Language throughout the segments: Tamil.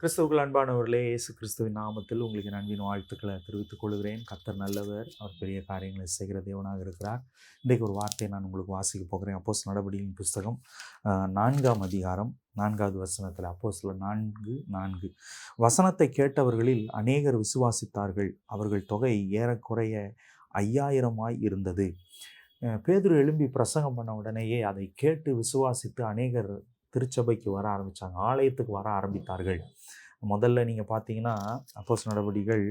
கிறிஸ்துவுக்குள் அன்பானவர்களே, இயேசு கிறிஸ்துவின் நாமத்தில் உங்களுக்கு அன்பின் வாழ்த்துக்களை தெரிவித்துக் கொள்கிறேன். கர்த்தர் நல்லவர், அவர் பெரிய காரியங்களை செய்கிற தேவனாக இருக்கிறார். இன்றைக்கு ஒரு வார்த்தையை நான் உங்களுக்கு வாசிக்க போகிறேன். அப்போஸ்தலர் நடபடிகளின் புஸ்தகம் 4ஆம் அதிகாரம் 4வது வசனத்தில். அப்போஸ்தலர் 4:4 வசனத்தை கேட்டவர்களில் அநேகர் விசுவாசித்தார்கள். அவர்கள் தொகை ஏறக்குறைய 5000 இருந்தது. பேதுரு எழும்பி பிரசங்கம் பண்ண உடனேயே அதை கேட்டு விசுவாசித்து அநேகர் திருச்சபைக்கு வர ஆரம்பித்தாங்க, ஆலயத்துக்கு வர ஆரம்பித்தார்கள். முதல்ல நீங்கள் பார்த்தீங்கன்னா அப்போஸ்தலர் நடபடிகள்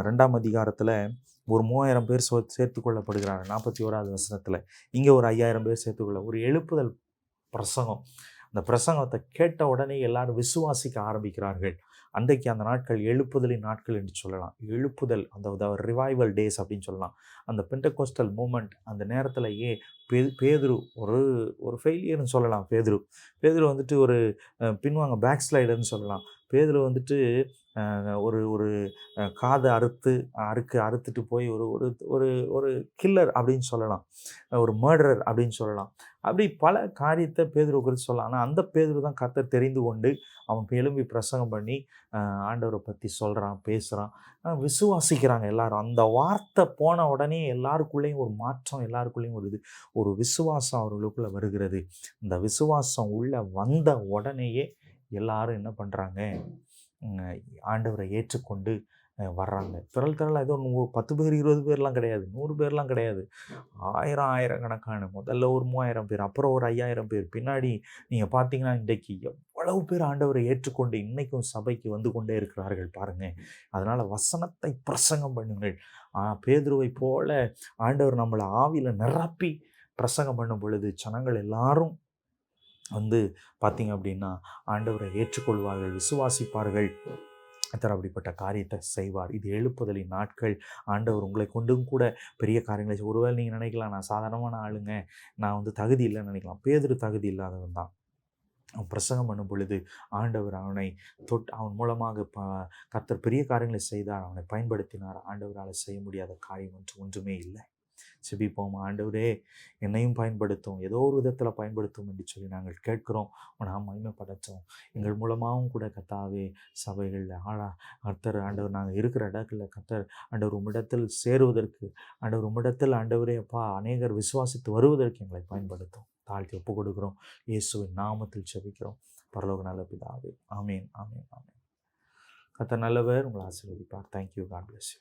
2ஆம் அதிகாரத்தில் ஒரு 3000 பேர் சேர்த்து கொள்ளப்படுகிறாங்க 41வது வசனத்தில். இங்கே ஒரு 5000 பேர் சேர்த்துக்கொள்ள ஒரு எழுப்புதல் பிரசங்கம். அந்த பிரசங்கத்தை கேட்ட உடனே எல்லாரும் விசுவாசிக்க ஆரம்பிக்கிறார்கள். அன்றைக்கு அந்த நாட்கள் எழுப்புதலின் நாட்கள் என்று சொல்லலாம். எழுப்புதல், அந்த ரிவைவல் டேஸ் அப்படின்னு சொல்லலாம். அந்த பெண்டகோஸ்டல் மூமெண்ட் அந்த நேரத்திலேயே பேதுரு ஒரு ஒரு ஃபெயிலியர்னு சொல்லலாம். பேதுரு வந்துட்டு ஒரு பின்வாங்க பேக் ஸ்லைடர்னு சொல்லலாம். பேதுரு வந்துட்டு ஒரு ஒரு காதை அறுத்துட்டு போய் ஒரு ஒரு ஒரு கில்லர் அப்படின்னு சொல்லலாம், ஒரு மர்டரர் அப்படின்னு சொல்லலாம். அப்படி பல காரியத்தை பேதுரு குறித்து சொல்லலாம். ஆனால் அந்த பேதுரு தான் கர்த்தர் தெரிந்து கொண்டு அவன் எழும்பி பிரசங்கம் பண்ணி ஆண்டவரை பற்றி சொல்கிறான், பேசுகிறான், விசுவாசிக்கிறாங்க எல்லாரும். அந்த வார்த்தை போன உடனே எல்லாருக்குள்ளேயும் ஒரு மாற்றம், எல்லாருக்குள்ளேயும் ஒரு விசுவாசம் அவர்களுக்குள்ளே வருகிறது. இந்த விசுவாசம் உள்ளே வந்த உடனேயே எல்லாரும் என்ன பண்ணுறாங்க, ஆண்டவரை ஏற்றுக்கொண்டு வர்றாங்க. திரளாக ஏதோ 10 பேர் 20 பேர்லாம் கிடையாது, 100 பேர்லாம் கிடையாது, ஆயிரக்கணக்கான. முதல்ல ஒரு 3000 பேர், அப்புறம் ஒரு 5000 பேர். பின்னாடி நீங்கள் பார்த்தீங்கன்னா இன்றைக்கு எவ்வளவு பேர் ஆண்டவரை ஏற்றுக்கொண்டு இன்றைக்கும் சபைக்கு வந்து கொண்டே இருக்கிறார்கள் பாருங்கள். அதனால் வசனத்தை பிரசங்கம் பண்ணுங்கள். பேதுருவை போல ஆண்டவர் நம்மளை ஆவியில் நிரப்பி பிரசங்கம் பண்ணும் பொழுது ஜனங்கள் எல்லாரும் வந்து பார்த்தீங்க அப்படின்னா ஆண்டவரை ஏற்றுக்கொள்வார்கள், விசுவாசிப்பார்கள். கர்த்தர் அப்படிப்பட்ட காரியத்தை செய்வார். இது எழுப்புதலின் நாட்கள். ஆண்டவர் உங்களை கொண்டும் கூட பெரிய காரியங்களை. ஒருவேளை நீங்கள் நினைக்கலாம், நான் சாதாரணமான ஆளுங்க, நான் வந்து தகுதி இல்லைன்னு நினைக்கலாம். பேதுரு தகுதி இல்லாதவன் தான். அவன் பிரசங்கம் பண்ணும் பொழுது ஆண்டவர் அவனை அவன் மூலமாக கர்த்தர் பெரிய காரியங்களை செய்தார், அவனை பயன்படுத்தினார். ஆண்டவரால் செய்ய முடியாத காரியம் ஒன்றுமே இல்லை. செபிப்போம். ஆண்டவரே, என்னையும் பயன்படுத்தும், ஏதோ ஒரு விதத்தில் பயன்படுத்தும் என்று சொல்லி நாங்கள் கேட்கிறோம். நாம் மகிமைப்படுத்தும். எங்கள் மூலமாகவும் கூட கர்த்தாவே சபைகளில் கர்த்தர் ஆண்டவர் நாங்கள் இருக்கிற இடங்களில் கர்த்தர் ஆண்டவர் உம்மிடத்தில் சேருவதற்கு, ஆண்டவர் உம்மிடத்தில் ஆண்டவரே அப்பா அநேகர் விசுவாசித்து வருவதற்கு எங்களை பயன்படுத்தும். தாழ்த்தி ஒப்புக் கொடுக்கிறோம். இயேசுவின் நாமத்தில் செபிக்கிறோம். பரலோக நல்ல பிதாவே. ஆமீன், ஆமீன், ஆமீன். கர்த்தர் நல்லவர். உங்களை ஆசீர்வதிப்பார். தேங்க்யூ. God bless you.